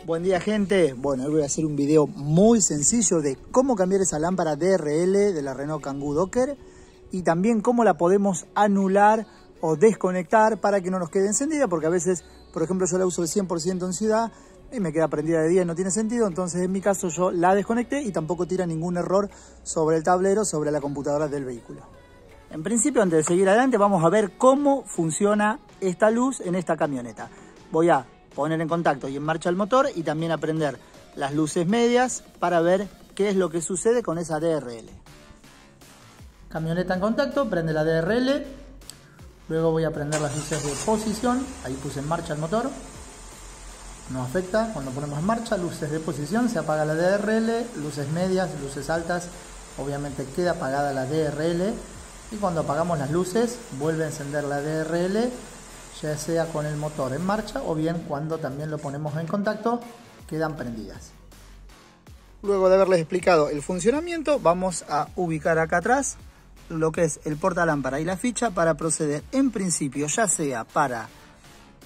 Buen día, gente. Bueno, hoy voy a hacer un video muy sencillo de cómo cambiar esa lámpara DRL de la Renault Kangoo Docker y también cómo la podemos anular o desconectar para que no nos quede encendida, porque a veces, por ejemplo, yo la uso el 100% en ciudad y me queda prendida de día y no tiene sentido. Entonces, en mi caso, yo la desconecté y tampoco tira ningún error sobre el tablero, sobre la computadora del vehículo. En principio, antes de seguir adelante, vamos a ver cómo funciona esta luz en esta camioneta. Voy a poner en contacto y en marcha el motor y también a prender las luces medias para ver qué es lo que sucede con esa DRL. Camioneta en contacto, prende la DRL. Luego voy a prender las luces de posición. Ahí puse en marcha el motor. No afecta cuando ponemos en marcha. Luces de posición, se apaga la DRL. Luces medias, luces altas, obviamente queda apagada la DRL. Y cuando apagamos las luces, vuelve a encender la DRL, ya sea con el motor en marcha o bien cuando también lo ponemos en contacto, quedan prendidas. Luego de haberles explicado el funcionamiento, vamos a ubicar acá atrás lo que es el portalámpara y la ficha para proceder en principio, ya sea para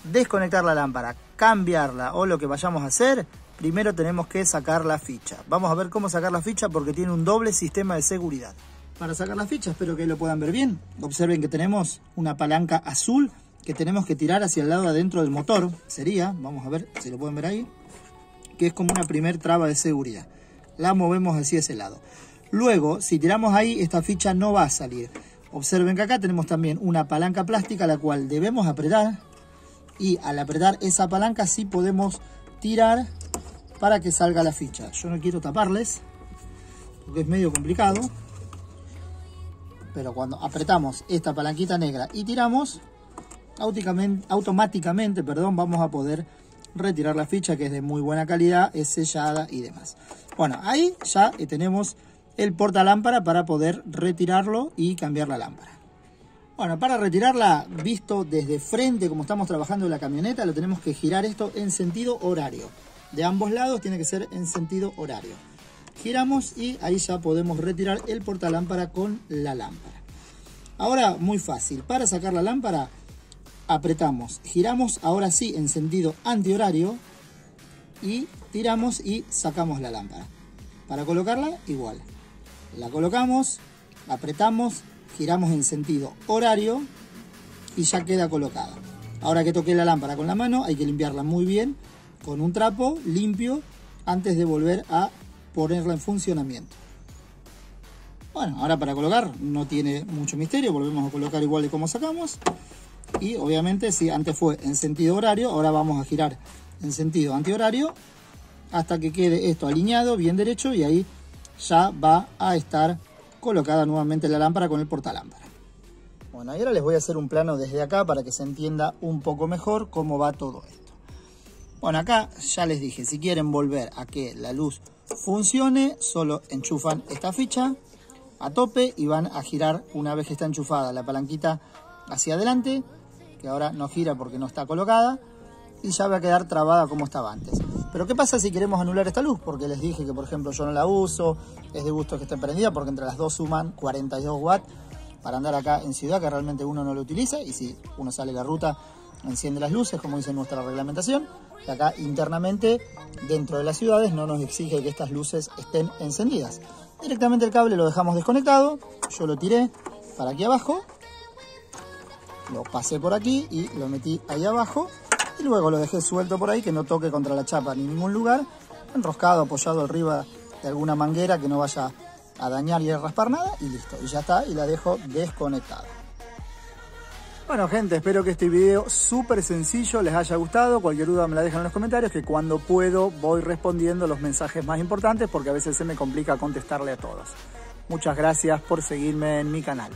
desconectar la lámpara, cambiarla o lo que vayamos a hacer. Primero tenemos que sacar la ficha. Vamos a ver cómo sacar la ficha porque tiene un doble sistema de seguridad. Para sacar la ficha, espero que lo puedan ver bien. Observen que tenemos una palanca azul que tenemos que tirar hacia el lado adentro del motor. Sería, vamos a ver si lo pueden ver ahí, que es como una primer traba de seguridad. La movemos hacia ese lado. Luego, si tiramos ahí, esta ficha no va a salir. Observen que acá tenemos también una palanca plástica la cual debemos apretar. Y al apretar esa palanca sí podemos tirar para que salga la ficha. Yo no quiero taparles porque es medio complicado. Pero cuando apretamos esta palanquita negra y tiramos, automáticamente vamos a poder retirar la ficha, que es de muy buena calidad, es sellada y demás. Bueno, ahí ya tenemos el portalámpara para poder retirarlo y cambiar la lámpara. Bueno, para retirarla, visto desde frente como estamos trabajando en la camioneta, lo tenemos que girar esto en sentido horario. De ambos lados tiene que ser en sentido horario. Giramos y ahí ya podemos retirar el portalámpara con la lámpara. Ahora, muy fácil. Para sacar la lámpara, apretamos, giramos ahora sí en sentido antihorario y tiramos y sacamos la lámpara. Para colocarla, igual. La colocamos, apretamos, giramos en sentido horario y ya queda colocada. Ahora que toqué la lámpara con la mano, hay que limpiarla muy bien con un trapo limpio antes de volver a ponerla en funcionamiento. Bueno, ahora para colocar no tiene mucho misterio, volvemos a colocar igual de como sacamos y obviamente si antes fue en sentido horario, ahora vamos a girar en sentido antihorario hasta que quede esto alineado bien derecho y ahí ya va a estar colocada nuevamente la lámpara con el portalámpara. Bueno, y ahora les voy a hacer un plano desde acá para que se entienda un poco mejor cómo va todo esto. Bueno, acá ya les dije, si quieren volver a que la luz funcione, solo enchufan esta ficha a tope y van a girar una vez que está enchufada la palanquita hacia adelante, que ahora no gira porque no está colocada, y ya va a quedar trabada como estaba antes. Pero ¿qué pasa si queremos anular esta luz? Porque les dije que, por ejemplo, yo no la uso, es de gusto que esté prendida, porque entre las dos suman 42 watts para andar acá en ciudad, que realmente uno no lo utiliza, y si uno sale a la ruta, enciende las luces, como dice nuestra reglamentación. Y acá internamente, dentro de las ciudades, no nos exige que estas luces estén encendidas. Directamente el cable lo dejamos desconectado, yo lo tiré para aquí abajo, lo pasé por aquí y lo metí ahí abajo. Y luego lo dejé suelto por ahí, que no toque contra la chapa ni en ningún lugar, enroscado, apoyado arriba de alguna manguera que no vaya a dañar y a raspar nada, y listo. Y ya está, y la dejo desconectada. Bueno, gente, espero que este video súper sencillo les haya gustado. Cualquier duda me la dejan en los comentarios, que cuando puedo voy respondiendo los mensajes más importantes porque a veces se me complica contestarle a todos. Muchas gracias por seguirme en mi canal.